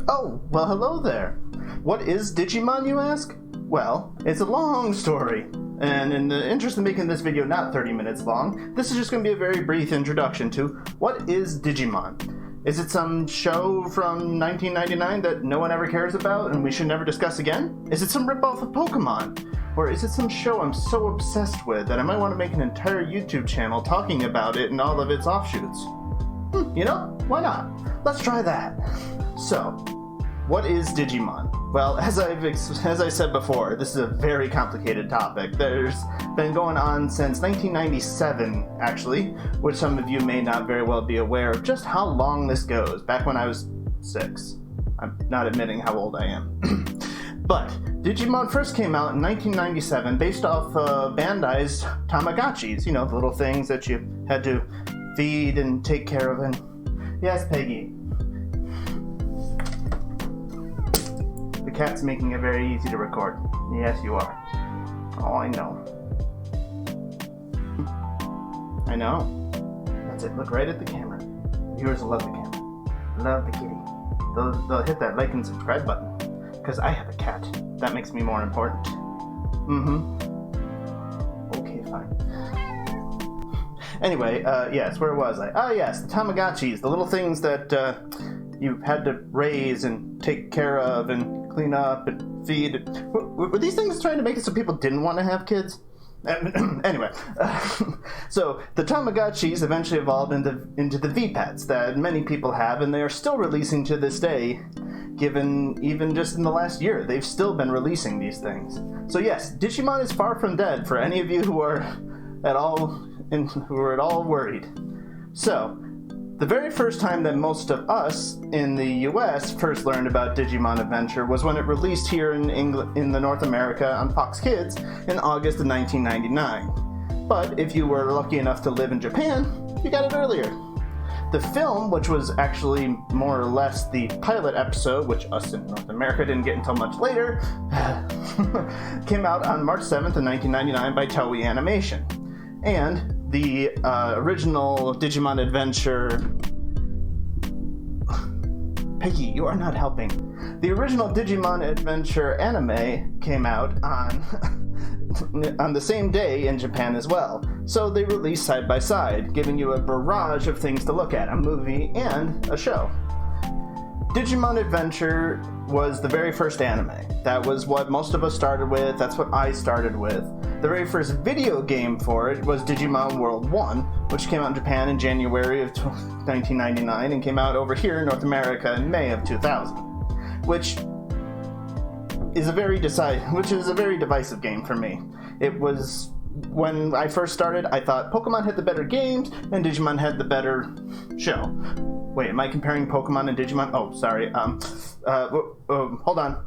Oh, well hello there. What is Digimon, you ask? Well, it's a long story, and in the interest of making this video not 30 minutes long, this is just going to be a very brief introduction to what is Digimon. Is it some show from 1999 that no one ever cares about and we should never discuss again? Is it some ripoff of Pokemon? Or is it some show I'm so obsessed with that I might want to make an entire YouTube channel talking about it and all of its offshoots? You know, why not? Let's try that. So, what is Digimon? Well, as I said before, this is a very complicated topic. There's been going on since 1997, actually, which some of you may not very well be aware of just how long this goes, back when I was 6. I'm not admitting how old I am. But Digimon first came out in 1997 based off Bandai's Tamagotchis, you know, the little things that you had to feed and take care of. And yes, Peggy. The cat's making it very easy to record. Yes, you are. Oh, I know. I know. That's it. Look right at the camera. Viewers will love the camera. Love the kitty. They'll hit that like and subscribe button. Because I have a cat. That makes me more important. Okay, fine. Anyway, yes, where was I? Ah, yes, the Tamagotchis. The little things that you had to raise and take care of and clean up and feed. Were these things trying to make it so people didn't want to have kids? Anyway, so the Tamagotchis eventually evolved into the V-Pets that many people have, and they are still releasing to this day, given even just in the last year, they've still been releasing these things. So yes, Digimon is far from dead for any of you who are at all worried. So, the very first time that most of us in the US first learned about Digimon Adventure was when it released here in England, in the North America on Fox Kids in August of 1999. But if you were lucky enough to live in Japan, you got it earlier. The film, which was actually more or less the pilot episode, which us in North America didn't get until much later, came out on March 7th of 1999 by Toei Animation. And the original Digimon Adventure... Peggy, you are not helping. The original Digimon Adventure anime came out on the same day in Japan as well. So they released side by side, giving you a barrage of things to look at, a movie and a show. Digimon Adventure was the very first anime. That was what most of us started with, that's what I started with. The very first video game for it was Digimon World 1, which came out in Japan in January of 1999 and came out over here in North America in May of 2000, which is a very divisive game for me. It was, when I first started, I thought Pokemon had the better games and Digimon had the better show. Wait, am I comparing Pokemon and Digimon? Oh, sorry. Hold on.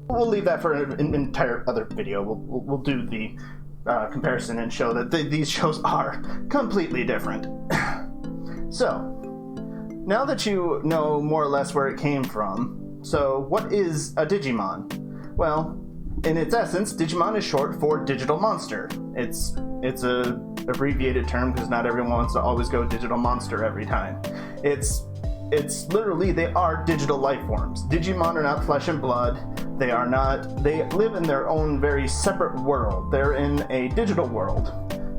We'll leave that for an entire other video. We'll do the comparison and show that these shows are completely different. So, now that you know more or less where it came from, so what is a Digimon? Well, in its essence, Digimon is short for digital monster. It's a abbreviated term because not everyone wants to always go digital monster every time. It's literally, they are digital life forms. Digimon are not flesh and blood. They live in their own very separate world. They're in a digital world,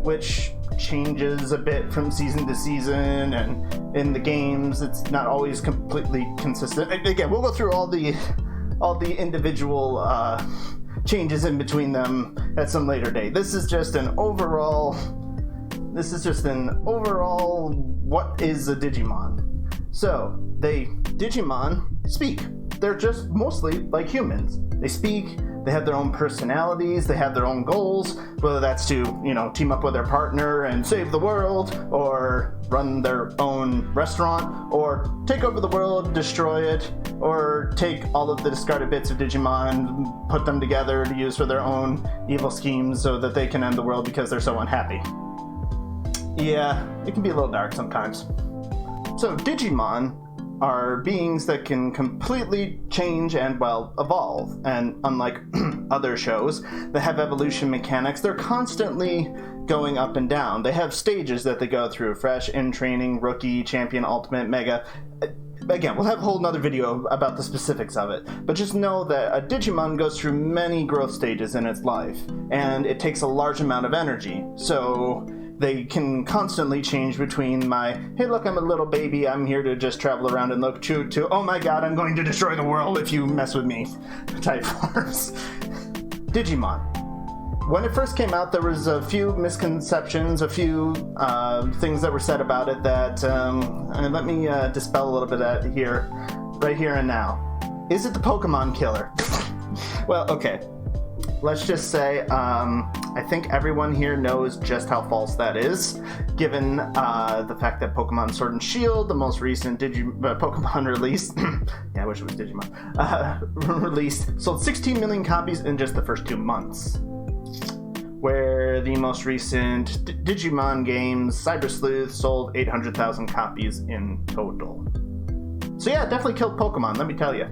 which changes a bit from season to season, and in the games, it's not always completely consistent. Again, we'll go through all the individual changes in between them at some later date. This is just an overall, what is a Digimon? So, Digimon speak. They're just mostly like humans. They speak, they have their own personalities, they have their own goals, whether that's to, team up with their partner and save the world, or run their own restaurant, or take over the world, destroy it, or take all of the discarded bits of Digimon, put them together to use for their own evil schemes so that they can end the world because they're so unhappy. Yeah, it can be a little dark sometimes. So Digimon are beings that can completely change and, well, evolve. And unlike other shows that have evolution mechanics, they're constantly going up and down. They have stages that they go through: fresh, in training, rookie, champion, ultimate, mega. Again, we'll have a whole nother video about the specifics of it, but just know that a Digimon goes through many growth stages in its life, and it takes a large amount of energy. So they can constantly change between my, hey look, I'm a little baby, I'm here to just travel around and look cute, to, oh my god, I'm going to destroy the world if you mess with me type forms. Digimon. When it first came out, there was a few misconceptions, a few things that were said about it that, and let me dispel a little bit of that here, right here and now. Is it the Pokemon killer? Well, okay. Let's just say, I think everyone here knows just how false that is, given the fact that Pokemon Sword and Shield, the most recent Pokemon release, yeah, I wish it was Digimon, released, sold 16 million copies in just the first 2 months. Where the most recent Digimon games, Cyber Sleuth, sold 800,000 copies in total. So yeah, it definitely killed Pokemon, let me tell you.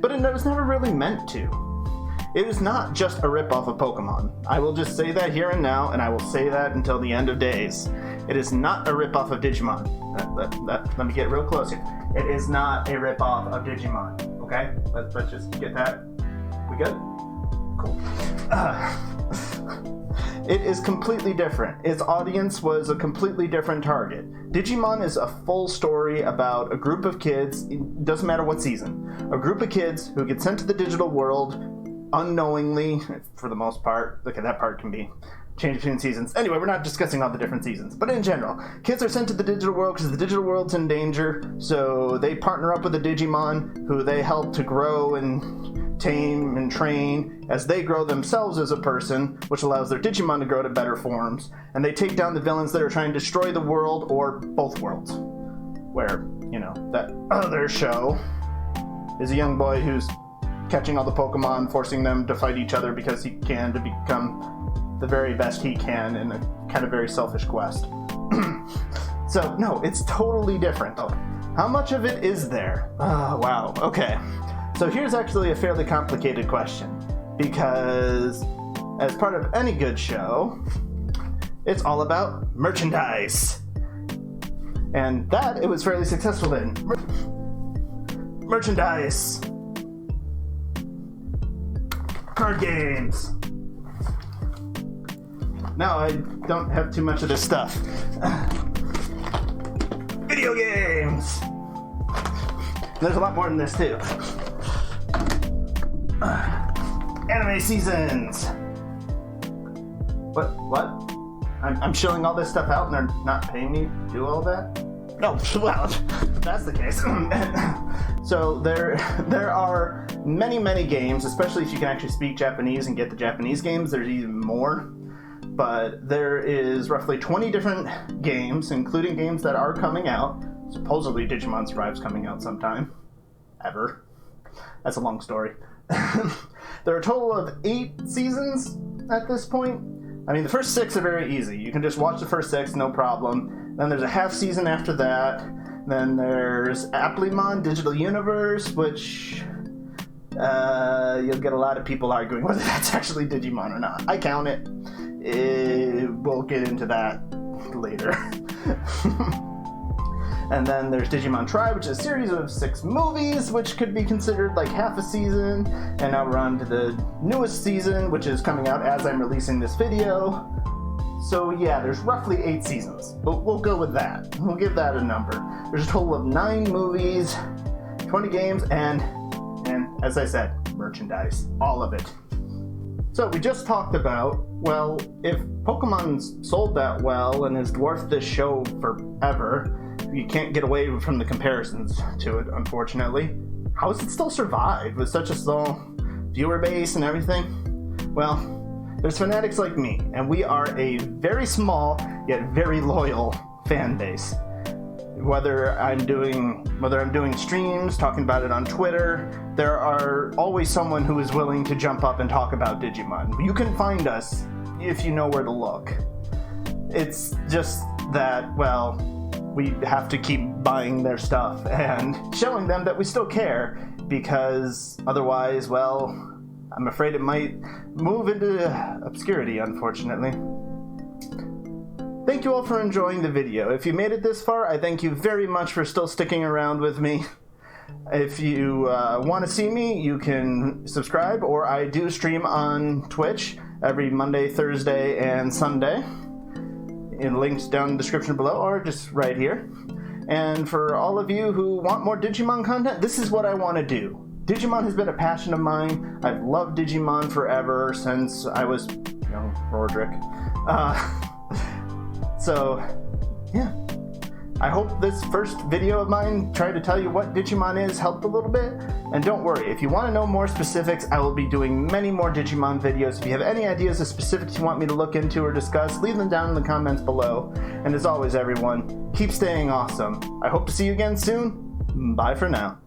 But it was never really meant to. It is not just a ripoff of Pokemon. I will just say that here and now, and I will say that until the end of days. It is not a ripoff of Digimon. Let me get real close here. It is not a ripoff of Digimon, okay? Let's just get that. We good? Cool. It is completely different. Its audience was a completely different target. Digimon is a full story about a group of kids, it doesn't matter what season, a group of kids who get sent to the digital world unknowingly, for the most part. Okay, that part can be changed between seasons. Anyway, we're not discussing all the different seasons, but in general, kids are sent to the digital world because the digital world's in danger, so they partner up with a Digimon who they help to grow and tame and train as they grow themselves as a person, which allows their Digimon to grow to better forms, and they take down the villains that are trying to destroy the world, or both worlds. Where, you know, that other show is a young boy who's catching all the Pokemon, forcing them to fight each other because he can, to become the very best he can in a kind of very selfish quest. So, no, it's totally different. Oh, how much of it is there? Oh, wow, okay. So here's actually a fairly complicated question, because as part of any good show, it's all about merchandise. And that it was fairly successful in. Merchandise. Card games. No, I don't have too much of this stuff. Video games. There's a lot more than this too. Anime seasons. What? I'm shilling all this stuff out and they're not paying me to do all that? No, well, if that's the case. So there are many games, especially if you can actually speak Japanese and get the Japanese games, there's even more. But there is roughly 20 different games, including games that are coming out. Supposedly Digimon Survive's coming out sometime. Ever. That's a long story. There are a total of 8 seasons at this point. I mean, the first 6 are very easy. You can just watch the first 6, no problem. Then there's a half season after that. Then there's Applemon Digital Universe, which you'll get a lot of people arguing whether that's actually Digimon or not. I count it. We'll get into that later. And then there's Digimon Tribe, which is a series of 6 movies, which could be considered like half a season. And now we're on to the newest season, which is coming out as I'm releasing this video. So yeah, there's roughly 8 seasons. But we'll go with that. We'll give that a number. There's a total of 9 movies, 20 games, and as I said, merchandise. All of it. So we just talked about, well, if Pokemon's sold that well and has dwarfed this show forever, you can't get away from the comparisons to it, unfortunately. How has it still survived with such a small viewer base and everything? Well, there's fanatics like me, and we are a very small yet very loyal fan base. Whether I'm doing streams, talking about it on Twitter, there are always someone who is willing to jump up and talk about Digimon. You can find us if you know where to look. It's just that, well, we have to keep buying their stuff and showing them that we still care, because otherwise, well, I'm afraid it might move into obscurity, unfortunately. Thank you all for enjoying the video. If you made it this far, I thank you very much for still sticking around with me. If you want to see me, you can subscribe, or I do stream on Twitch every Monday, Thursday, and Sunday. In links down in the description below, or just right here. And for all of you who want more Digimon content, this is what I want to do. Digimon has been a passion of mine. I've loved Digimon forever, since I was, Rordrik. So, yeah. I hope this first video of mine tried to tell you what Digimon is helped a little bit. And don't worry, if you want to know more specifics, I will be doing many more Digimon videos. If you have any ideas of specifics you want me to look into or discuss, leave them down in the comments below. And as always, everyone, keep staying awesome. I hope to see you again soon. Bye for now.